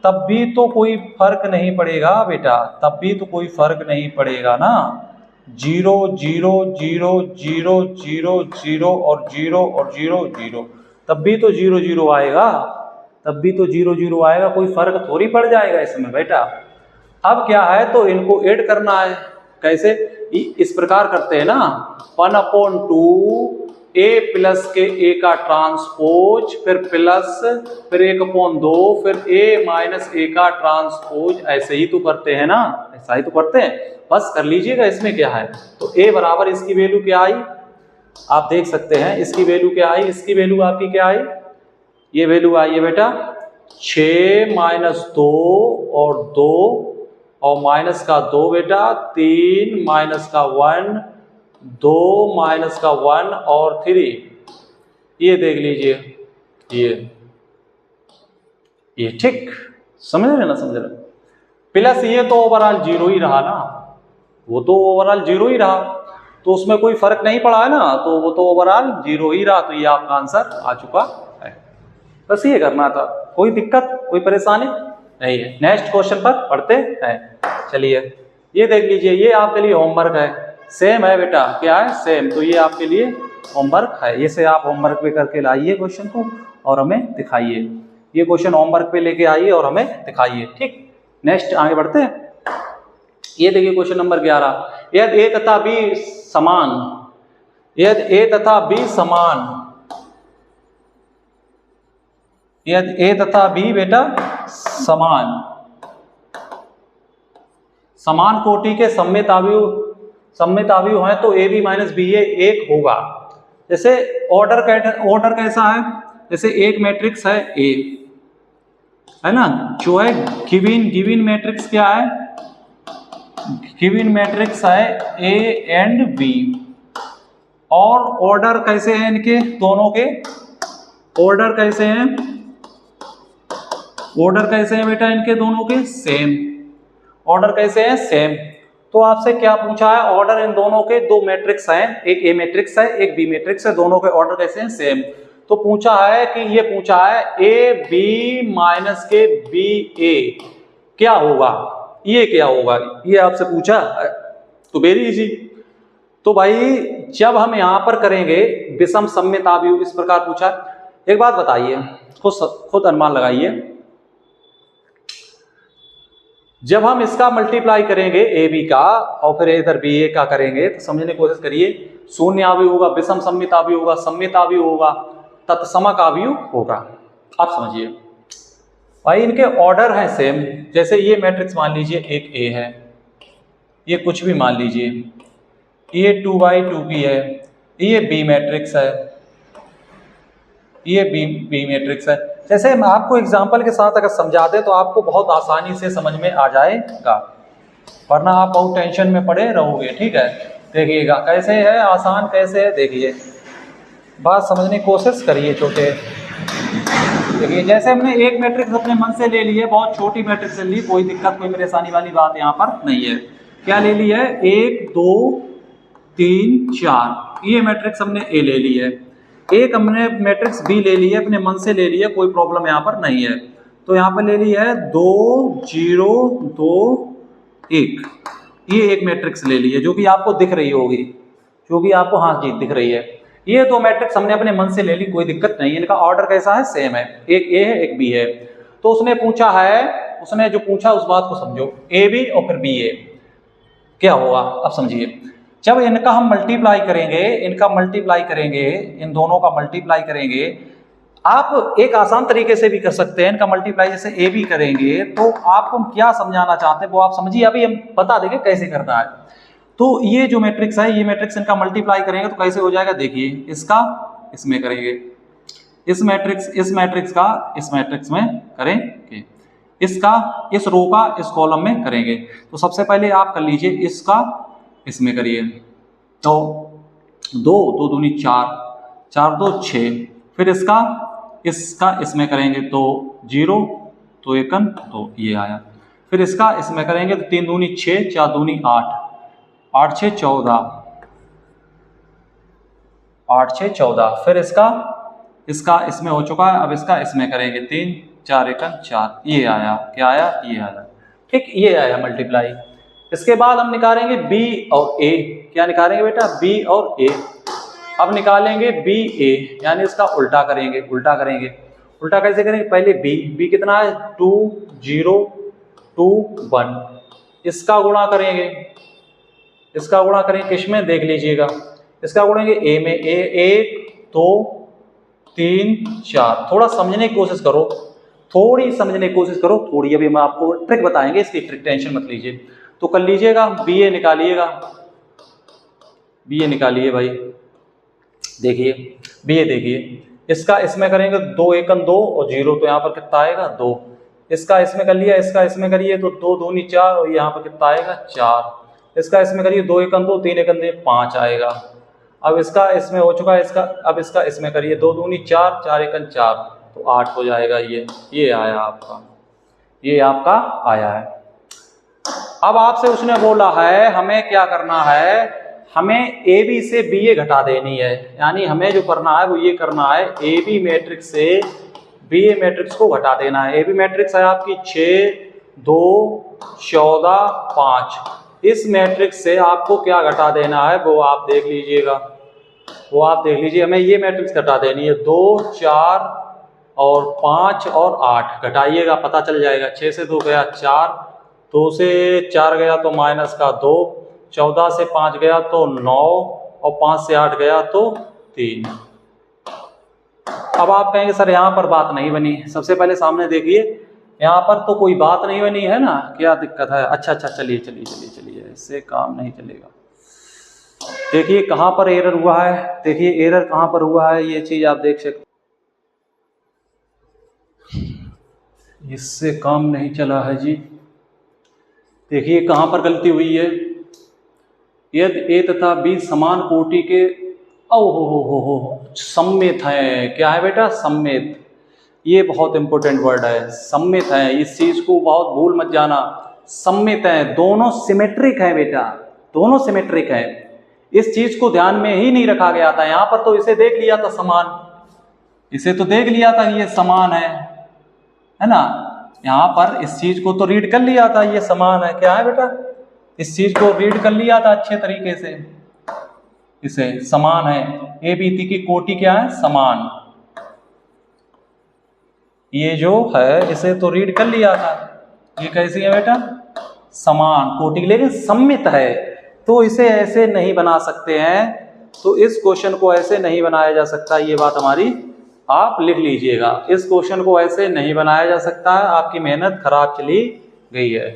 तब भी तो कोई फर्क नहीं पड़ेगा बेटा, तब भी तो कोई फर्क नहीं पड़ेगा ना। 0 0 0 0 0 0 और 0 और 0 0, तब भी तो 0 0 आएगा, तब भी तो 0 0 आएगा, कोई फर्क थोड़ी पड़ जाएगा इसमें बेटा। अब क्या है, तो इनको ऐड करना है। कैसे, इस प्रकार करते हैं ना, 1/2 a प्लस के a का ट्रांसपोज, फिर प्लस, फिर 1/2, फिर a माइनस a का ट्रांसपोज, ऐसे ही तो करते हैं ना, ऐसा ही तो करते हैं। बस कर लीजिएगा, इसमें क्या है। तो a बराबर इसकी वैल्यू क्या आई, आप देख सकते हैं, इसकी वैल्यू क्या आई, इसकी वैल्यू आपकी क्या आई, ये वैल्यू आई है बेटा 6 माइनस 2 और 2 और माइनस का 2 बेटा, 3 माइनस का 1, 2 माइनस का 1 और 3, ये देख लीजिए, ये ठीक, समझ रहे ना, समझ रहे। प्लस ये तो ओवरऑल 0 ही रहा ना, वो तो ओवरऑल 0 ही रहा, तो उसमें कोई फर्क नहीं पड़ा है ना, तो वो तो ओवरऑल 0 ही रहा, तो ये आपका आंसर आ चुका है। बस ये करना था, कोई दिक्कत, कोई परेशानी नहीं है। नेक्स्ट क्वेश्चन पर पढ़ते हैं। चलिए, ये देख लीजिए, ये आपके लिए होमवर्क है, सेम है बेटा, क्या है, सेम। तो ये आपके लिए होमवर्क है, ये से आप होमवर्क पे करके लाइए क्वेश्चन को और हमें दिखाइए। ये क्वेश्चन होमवर्क पे लेके आइए और हमें दिखाइए। ठीक, नेक्स्ट आगे बढ़ते हैं। ये देखिए क्वेश्चन नंबर 11, यदि a तथा b समान, यदि a तथा b समान, यदि a तथा b बेटा समान कोटि के सममित अवयव है तो a b minus b a 1 होगा। जैसे ऑर्डर कैसा है, जैसे एक मैट्रिक्स है A, है ना, जो है गिवन मैट्रिक्स क्या है, गिवन मैट्रिक्स है A एंड B, और ऑर्डर कैसे हैं इनके दोनों के, ऑर्डर कैसे हैं बेटा इनके दोनों के, सेम। ऑर्डर कैसे हैं, सेम। तो आपसे क्या पूछा है, ऑर्डर इन दोनों के, दो मैट्रिक्स हैं, एक A मैट्रिक्स है एक B मैट्रिक्स है, दोनों के ऑर्डर कैसे हैं, सेम। तो पूछा है कि ये पूछा है A B माइनस के B A क्या होगा, ये क्या होगा, ये आपसे पूछा है। तो वेरी इजी। तो भाई जब हम यहां पर करेंगे विषम सममित अवयव, इस प्रकार पूछा, एक बात बताइए, खुद अनुमान लगाइए, जब हम इसका मल्टीप्लाई करेंगे ए बी का और फिर इधर बी ए का करेंगे तो समझने की कोशिश करिए, शून्य अवयव होगा, विषम सममित अवयव होगा, सममित अवयव होगा, तत्समक अवयव होगा। आप समझिए भाई इनके ऑर्डर हैं सेम। जैसे ये मैट्रिक्स मान लीजिए एक ए है, ये कुछ भी मान लीजिए, ये 2/2 है, ये बी मैट्रिक्स है, ये बी मैट्रिक्स है। जैसे हम आपको एग्जांपल के साथ अगर समझा दें तो आपको बहुत आसानी से समझ में आ जाएगा, वरना आप बहुत टेंशन में पड़े रहोगे। ठीक है, देखिएगा कैसे है, आसान कैसे है, देखिए, बात समझने की कोशिश करिए छोटे। देखिए जैसे हमने एक मैट्रिक्स अपने मन से ले ली है, बहुत छोटी मैट्रिक्स ले ली, कोई दिक्कत कोई परेशानी वाली बात यहाँ पर नहीं है। क्या ले ली है? 1 2 3 4, ये मैट्रिक्स हमने ए ले ली है। एक हमने मैट्रिक्स बी ले ली है, अपने मन से ले ली है, कोई प्रॉब्लम यहाँ पर नहीं है। तो यहाँ पर ले ली है 2 0 2 1, ये एक मैट्रिक्स ले ली है जो कि आपको दिख रही होगी, जो कि आपको हाँ जी दिख रही है। ये दो मैट्रिक्स हमने अपने मन से ले ली, कोई दिक्कत नहीं है। इनका ऑर्डर कैसा है? सेम है, एक ए है एक बी है। तो उसने पूछा है, उसने जो पूछा उस बात को समझो, ए बी और फिर बी ए। क्या होगा अब समझिए, जब इनका हम मल्टीप्लाई करेंगे, इनका मल्टीप्लाई करेंगे, इन दोनों का मल्टीप्लाई करेंगे, आप एक आसान तरीके से भी कर सकते हैं। इनका मल्टीप्लाई जैसे ए बी करेंगे तो आपको हम क्या समझाना चाहते हैं वो आप समझिए, अभी हम बता देंगे कैसे करना है। तो ये जो मैट्रिक्स है, ये मैट्रिक्स इनका मल्टीप्लाई करेंगे तो कैसे हो जाएगा? देखिए इसका इसमें करेंगे, इस मैट्रिक्स का इस मैट्रिक्स में करेंगे, इसका इस रो का इस कॉलम में करेंगे। तो सबसे पहले आप कर लीजिए इसका इसमें करिए, तो 2 2 दूनी 4 4 2 6, फिर इसका इसमें करेंगे तो 0 तो 1 2, ये आया। फिर इसका इसमें करेंगे तो 3 दूनी 6 4 दूनी 8 8 6 14 8 6 14, फिर इसका इसमें हो चुका है। अब इसका इसमें करेंगे 3 4 1 4, ये आया। क्या आया? ये आया। ठीक, ये आया मल्टीप्लाई। इसके बाद हम निकालेंगे बी और ए। क्या निकालेंगे बेटा? बी और ए। अब निकालेंगे बी ए, यानी इसका उल्टा करेंगे। उल्टा कैसे करेंगे? पहले बी कितना है? 2 0 2 1, इसका गुणा करेंगे, किसमें? देख लीजिएगा, इसका गुणेंगे ए में। ए 1 2 3 4। थोड़ा समझने की कोशिश करो, थोड़ी अभी हम आपको ट्रिक बताएंगे, इसकी ट्रिक टेंशन मत लीजिए। तो कर लीजिएगा, बी ए निकालिए भाई। देखिए बी ए, देखिए इसका इसमें करेंगे 2 1 2 और 0, तो यहाँ पर कितना आएगा? 2। इसका इसमें कर लिया, इसका इसमें करिए तो 2 दूनी 4 और यहाँ पर कितना आएगा? 4। इसका इसमें करिए 2 1 2 3 1 2 5 आएगा। अब इसका इसमें हो चुका है, अब इसका इसमें करिए 2 दूनी 4 4 1 4, तो 8 हो जाएगा। ये आया आपका, ये आपका आया है। अब आपसे उसने बोला है हमें क्या करना है, हमें ए बी से बी ए घटा देनी है। यानी हमें जो करना है वो ये करना है, ए बी मैट्रिक्स से बी ए मैट्रिक्स को घटा देना है। ए बी मैट्रिक्स है आपकी 6 2 14 5। इस मैट्रिक्स से आपको क्या घटा देना है वो आप देख लीजिएगा, हमें ये मैट्रिक्स घटा देनी है। 2 4 और 5 और 8 घटाइएगा, पता चल जाएगा। 6 से 2 गया 4, 2 से 4 गया तो माइनस का 2, 14 से 5 गया तो 9 और 5 से 8 गया तो 3। अब आप कहेंगे सर यहाँ पर बात नहीं बनी। सबसे पहले सामने देखिए, यहाँ पर तो कोई बात नहीं बनी है ना, क्या दिक्कत है? अच्छा चलिए, इससे काम नहीं चलेगा। देखिए कहाँ पर एरर हुआ है, देखिए एरर कहाँ पर हुआ है, ये चीज आप देख सकते। इससे काम नहीं चला है जी। देखिए कहाँ पर गलती हुई है। यदि ए तथा बी समान कोटि के सम्मित है। क्या है बेटा? सम्मित। ये बहुत इंपॉर्टेंट वर्ड है, सम्मित है। इस चीज को बहुत भूल मत जाना, सम्मित है, दोनों सिमेट्रिक है बेटा, दोनों सिमेट्रिक है। इस चीज को ध्यान में ही नहीं रखा गया था। यहाँ पर तो इसे देख लिया था समान, इसे तो देख लिया था ये समान है ना। यहाँ पर इस चीज को तो रीड कर लिया था, ये समान है। क्या है बेटा? इस चीज को रीड कर लिया था अच्छे तरीके से, इसे समान है। ए बी सी की कोटि क्या है? समान। ये जो है इसे तो रीड कर लिया था, ये कैसी है बेटा? समान कोटि, लेकिन सम्मित है। तो इसे ऐसे नहीं बना सकते हैं, तो इस क्वेश्चन को ऐसे नहीं बनाया जा सकता। ये बात हमारी आप लिख लीजिएगा, इस क्वेश्चन को ऐसे नहीं बनाया जा सकता है। आपकी मेहनत खराब चली गई है,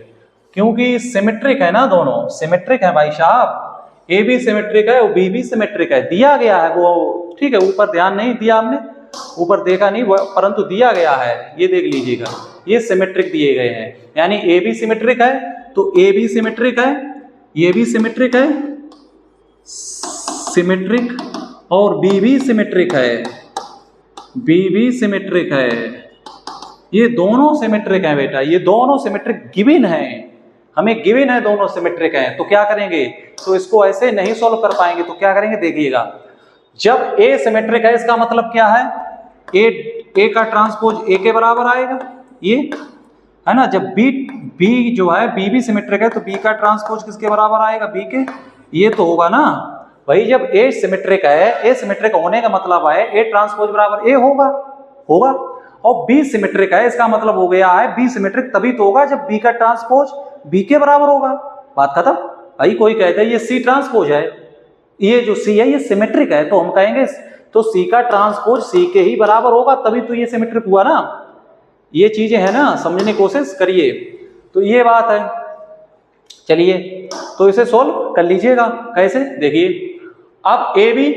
क्योंकि सिमेट्रिक है ना, दोनों सिमेट्रिक है भाई साहब। ए भी सिमेट्रिक है और बी भी सिमेट्रिक है, दिया गया है वो, ठीक है। ऊपर ध्यान नहीं दिया हमने, ऊपर देखा नहीं, परंतु दिया गया है। ये देख लीजिएगा, ये सिमेट्रिक दिए गए हैं। यानी ए भी सिमेट्रिक है तो ए भी सिमेट्रिक है, ये भी सिमेट्रिक है, सिमेट्रिक, और बी भी सिमेट्रिक है, बी भी सिमेट्रिक है। ये दोनों सिमेट्रिक हैं बेटा, ये दोनों सिमेट्रिक गिवन हैं, हमें गिवन है दोनों सिमेट्रिक हैं। तो क्या करेंगे, तो इसको ऐसे नहीं सॉल्व कर पाएंगे, तो क्या करेंगे देखिएगा, जब ए सिमेट्रिक है इसका मतलब क्या है, ए का ट्रांसपोज ए के बराबर आएगा, ये है ना। जब बी जो है बी भी सिमेट्रिक है तो बी का ट्रांसपोज किसके बराबर आएगा, बी के, ये तो होगा ना भाई। जब ए सिमेट्रिक है, ए सिमेट्रिक होने का मतलब है ए ट्रांसपोज बराबर ए होगा, और बी सिमेट्रिक है इसका मतलब हो गया है बी सिमेट्रिक तभी तो होगा जब बी का ट्रांसपोज बी के बराबर होगा। बात खत्म भाई। कोई कहता है ये सी ट्रांसपोज है, ये जो सी है ये सिमेट्रिक है, तो हम कहेंगे तो सी का ट्रांसपोज सी के ही बराबर होगा तभी तो ये सिमेट्रिक हुआ ना। ये चीजें है ना, समझने की कोशिश करिए। तो ये बात है। चलिए तो इसे सोल्व कर लीजिएगा, कैसे देखिए। अब ए बी,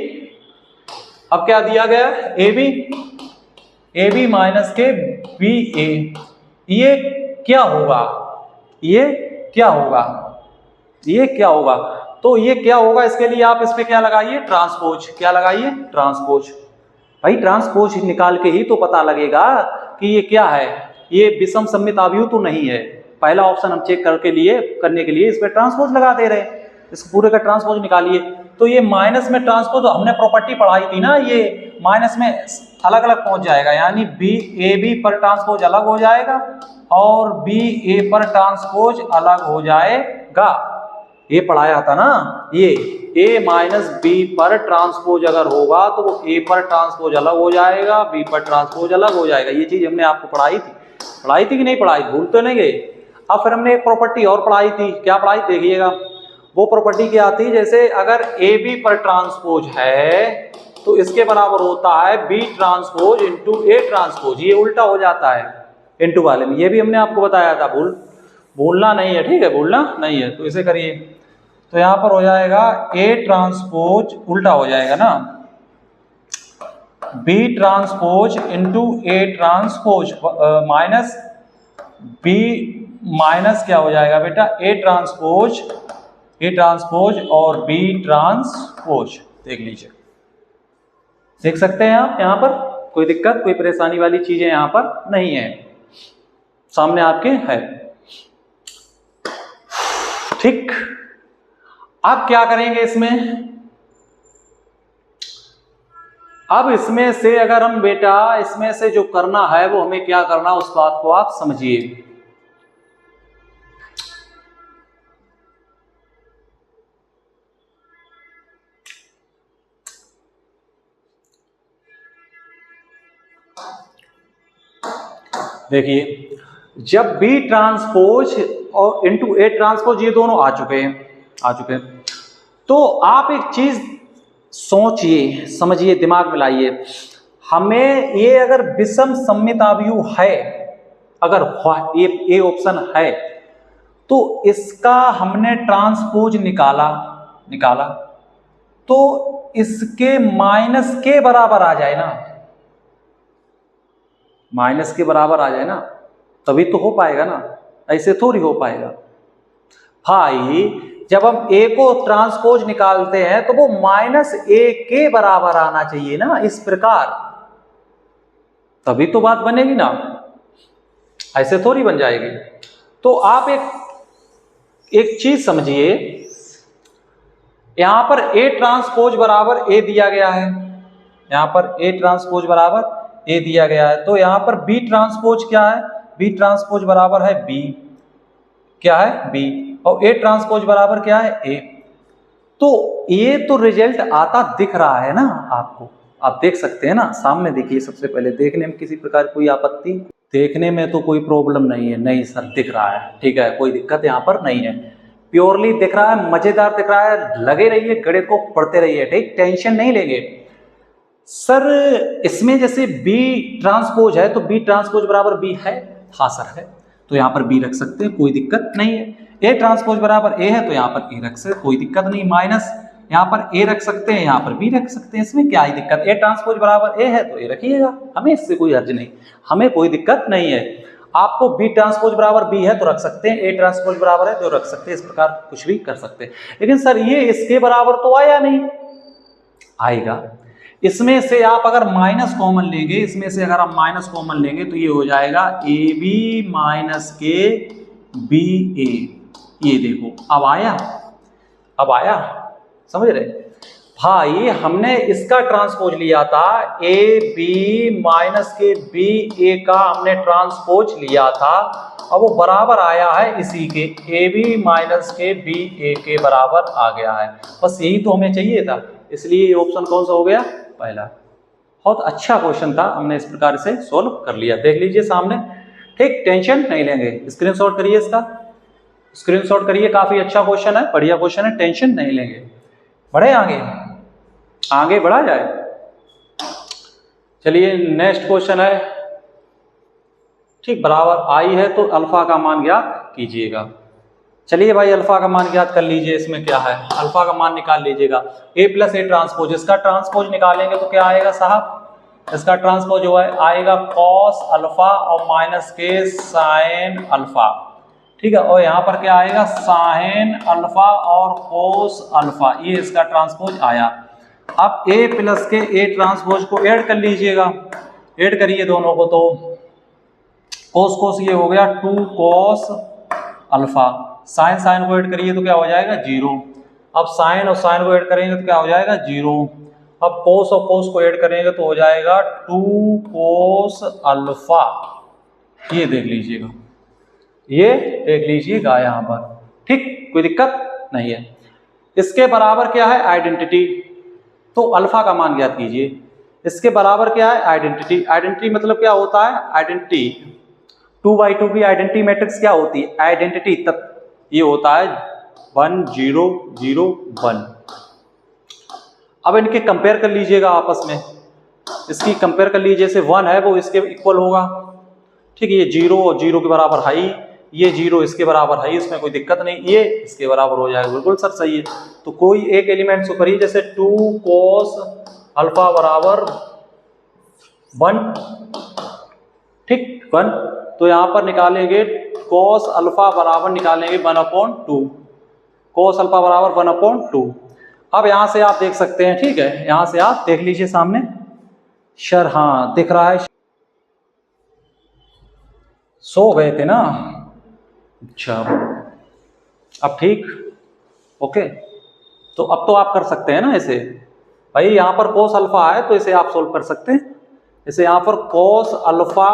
अब क्या दिया गया, ए बी माइनस के बी ए, ये क्या होगा, ये क्या होगा, ये क्या होगा। तो ये क्या होगा, इसके लिए आप इस पे क्या लगाइए, ट्रांसपोज। क्या लगाइए, ट्रांसपोज। भाई ट्रांसपोज निकाल के ही तो पता लगेगा कि ये क्या है, ये विषम सममित अवयव तो नहीं है। पहला ऑप्शन हम चेक करने के लिए इस पे ट्रांसपोज लगा दे रहे हैं। इस पूरे का ट्रांसपोज निकालिए। तो ये माइनस में ट्रांसपोज, हमने प्रॉपर्टी पढ़ाई थी ना, ये माइनस में अलग अलग पहुंच जाएगा, यानी बी ए बी पर ट्रांसपोज अलग हो जाएगा और बी ए पर ट्रांसपोज अलग हो जाएगा। ये पढ़ाया था ना, ये ए माइनस बी पर ट्रांसपोज अगर होगा तो वो ए पर ट्रांसपोज अलग हो जाएगा, बी पर ट्रांसपोज अलग हो जाएगा। ये चीज हमने आपको पढ़ाई थी कि नहीं पढ़ाई, भूल तो नहीं गए। अब फिर हमने एक प्रॉपर्टी और पढ़ाई थी, क्या पढ़ाई देखिएगा। वो प्रॉपर्टी क्या आती है, जैसे अगर ए बी पर ट्रांसपोज है तो इसके बराबर होता है B transpose into A transpose. ये उल्टा हो जाता है इंटू वाले में, ये भी हमने आपको बताया था, भूलना नहीं है, ठीक है, भूलना नहीं है। तो इसे करिए, तो यहां पर हो जाएगा ए ट्रांसपोज, उल्टा हो जाएगा ना, B transpose into A transpose minus B minus क्या हो जाएगा बेटा, ए ट्रांसपोज और बी ट्रांसपोज। देख लीजिए, देख सकते हैं आप, यहां पर कोई दिक्कत कोई परेशानी वाली चीजें यहां पर नहीं है, सामने आपके है। ठीक, अब क्या करेंगे इसमें, अब इसमें से अगर हम बेटा इसमें से जो करना है वो हमें क्या करना, उस बात को आप समझिए। देखिए, जब बी ट्रांसपोज और इंटू ए ट्रांसपोज ये दोनों आ चुके हैं, तो आप एक चीज सोचिए, समझिए, दिमाग में लाइए। हमें ये अगर विषम सममित अवयव है, अगर ये ऑप्शन है, तो इसका हमने ट्रांसपोज निकाला तो इसके माइनस के बराबर आ जाए ना, माइनस के बराबर आ जाए ना, तभी तो हो पाएगा ना, ऐसे थोड़ी हो पाएगा भाई। जब हम ए को ट्रांसपोज निकालते हैं तो वो माइनस ए के बराबर आना चाहिए ना, इस प्रकार, तभी तो बात बनेगी ना, ऐसे थोड़ी बन जाएगी। तो आप एक चीज समझिए, यहां पर ए ट्रांसपोज बराबर ए दिया गया है, यहां पर ए ट्रांसपोज बराबर ए दिया गया है, तो यहां पर बी ट्रांसपोज क्या है, बी ट्रांसपोज बराबर है बी, क्या है बी, और ए ट्रांसपोज बराबर क्या है ए। तो ये तो रिजल्ट आता दिख रहा है ना आपको, आप देख सकते हैं ना, सामने देखिए। सबसे पहले देखने में किसी प्रकार कोई आपत्ति, देखने में तो कोई प्रॉब्लम नहीं है, नहीं सर दिख रहा है, ठीक है, कोई दिक्कत यहाँ पर नहीं है, प्योरली दिख रहा है, मजेदार दिख रहा है। लगे रहिए, गणित को पढ़ते रहिए, ठीक, टेंशन नहीं लेंगे। सर इसमें जैसे बी ट्रांसपोज है तो बी ट्रांसपोज बराबर बी है, हाँ सर है, तो यहाँ पर बी रख सकते हैं, कोई दिक्कत नहीं है। ए ट्रांसपोज बराबर ए है तो यहाँ पर ए रख सकते, कोई दिक्कत नहीं। माइनस यहाँ पर ए रख सकते हैं, यहाँ पर बी रख सकते हैं, इसमें क्या ही दिक्कत। ए ट्रांसपोज बराबर ए है तो ए रखिएगा, हमें इससे कोई हर्ज नहीं, हमें कोई दिक्कत नहीं है। आपको बी ट्रांसपोज बराबर बी है तो रख सकते हैं, ए ट्रांसपोज बराबर है तो रख सकते हैं, इस प्रकार कुछ भी कर सकते हैं। लेकिन सर ये इसके बराबर तो आया नहीं, आएगा, इसमें से आप अगर माइनस कॉमन लेंगे, इसमें से अगर आप माइनस कॉमन लेंगे तो ये हो जाएगा ए बी माइनस के बी ए। ये देखो अब आया, समझ रहे भाई, हमने इसका ट्रांसपोज लिया था, ए बी माइनस के बी ए का हमने ट्रांसपोज लिया था। अब वो बराबर आया है इसी के, ए बी माइनस के बी ए के बराबर आ गया है। बस यही तो हमें चाहिए था, इसलिए ये ऑप्शन कौन सा हो गया, पहला। बहुत अच्छा क्वेश्चन था, हमने इस प्रकार से सोल्व कर लिया। देख लीजिए सामने, ठीक, टेंशन नहीं लेंगे। स्क्रीनशॉट करिए, इसका स्क्रीनशॉट करिए, काफी अच्छा क्वेश्चन है, बढ़िया क्वेश्चन है, टेंशन नहीं लेंगे। बढ़े आगे बढ़ा जाए। चलिए नेक्स्ट क्वेश्चन है, ठीक, बराबर आई है तो अल्फा का मान ज्ञात कीजिएगा। चलिए भाई अल्फा का मान ज्ञात कर लीजिए। इसमें क्या है, अल्फा का मान निकाल लीजिएगा, ए प्लस ए ट्रांसपोज। इसका ट्रांसपोज निकालेंगे तो क्या आएगा साहब, इसका ट्रांसपोज जो है आएगा कॉस अल्फा और माइनस के साइन अल्फा, ठीक है। और यहाँ पर क्या आएगा, साइन अल्फा और कोस अल्फा, ये इसका ट्रांसपोज आया। अब ए प्लस के ए ट्रांसपोज को ऐड कर लीजिएगा, ऐड करिए दोनों को, तो कोस कोस ये हो गया 2 कोस अल्फा, साइन साइन को ऐड करिए तो क्या हो जाएगा 0। अब साइन और साइन को ऐड करेंगे तो क्या हो जाएगा 0। अब कोस और कोस को ऐड करेंगे तो हो जाएगा 2 कोस अल्फा। ये देख लीजिएगा, ये देख लीजिएगा यहाँ पर, ठीक, कोई दिक्कत नहीं है। इसके बराबर क्या है, आइडेंटिटी, तो अल्फा का मान ज्ञात कीजिए। इसके बराबर क्या है, आइडेंटिटी। आइडेंटिटी मतलब क्या होता है, आइडेंटिटी 2/2 की आइडेंटिटी मैट्रिक्स क्या होती है, आइडेंटिटी तत्व, ये होता है 1 0 0 1। अब इनके कंपेयर कर लीजिएगा आपस में, इसकी कंपेयर कर लीजिए, जैसे 1 है वो इसके इक्वल होगा, ठीक है। ये 0 और 0 के बराबर है, ये 0 इसके बराबर है, इसमें कोई दिक्कत नहीं, ये इसके बराबर हो जाएगा, बिल्कुल सर सही है। तो कोई एक एलिमेंट को करिए, जैसे 2 कोस अल्फा बराबर 1, ठीक 1, तो यहाँ पर निकालेंगे कोस अल्फा बराबर निकालेंगे 1/2, कोस अल्फा बराबर 1/2। अब यहाँ से आप देख सकते हैं, ठीक है, यहाँ से आप देख लीजिए सामने सर, हाँ दिख रहा है, सो गए थे ना, अच्छा अब ठीक, ओके। तो अब तो आप कर सकते हैं ना इसे, भाई यहाँ पर कोस अल्फा है तो इसे आप सोल्व कर सकते हैं। जैसे यहाँ पर कोस अल्फा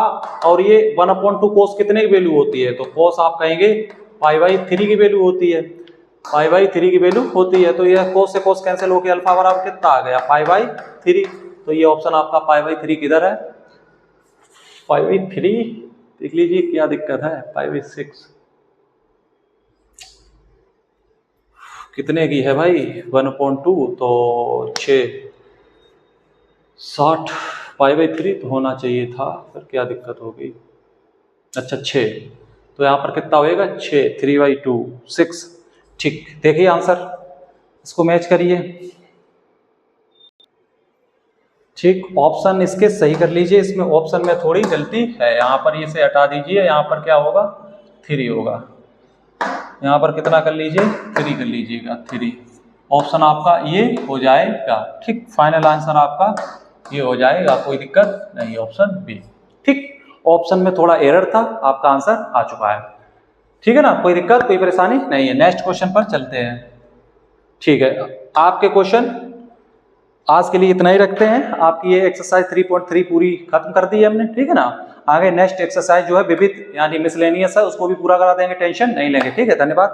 और ये 1/2 कोस कितने की वैल्यू होती है, तो कोस आप कहेंगे π/3 की वैल्यू होती है, π/3 की वैल्यू होती है। तो यह कोस से कोस कैंसिल होकर अल्फा बराबर कितना आ गया, π/3। तो ये ऑप्शन आपका π/3 किधर है, π/3 देख लीजिए, क्या दिक्कत है, π/6 कितने की है भाई, 1/2 तो 6 60, π/3 तो होना चाहिए था, फिर क्या दिक्कत हो गई, अच्छा 6, तो यहाँ पर कितना होएगा 6, 3/2 6, ठीक। देखिए आंसर, इसको मैच करिए, ठीक, ऑप्शन इसके सही कर लीजिए। इसमें ऑप्शन में थोड़ी गलती है, यहाँ पर इसे हटा दीजिए, यहाँ पर क्या होगा 3 होगा, यहाँ पर कितना कर लीजिए 3 कर लीजिएगा, 3। ऑप्शन आपका ये हो जाएगा, ठीक, फाइनल आंसर आपका ये हो जाएगा, कोई दिक्कत नहीं, ऑप्शन बी, ठीक। ऑप्शन में थोड़ा एरर था, आपका आंसर आ चुका है, ठीक है ना, कोई दिक्कत कोई परेशानी नहीं है। नेक्स्ट क्वेश्चन पर चलते हैं, ठीक है। आपके क्वेश्चन आज के लिए इतना ही रखते हैं, आपकी ये एक्सरसाइज 3.3 पूरी खत्म कर दी है हमने, ठीक है ना। आगे नेक्स्ट एक्सरसाइज जो है विविध यानी मिसलेनियस है, उसको भी पूरा करा देंगे, टेंशन नहीं लेंगे, ठीक है। धन्यवाद।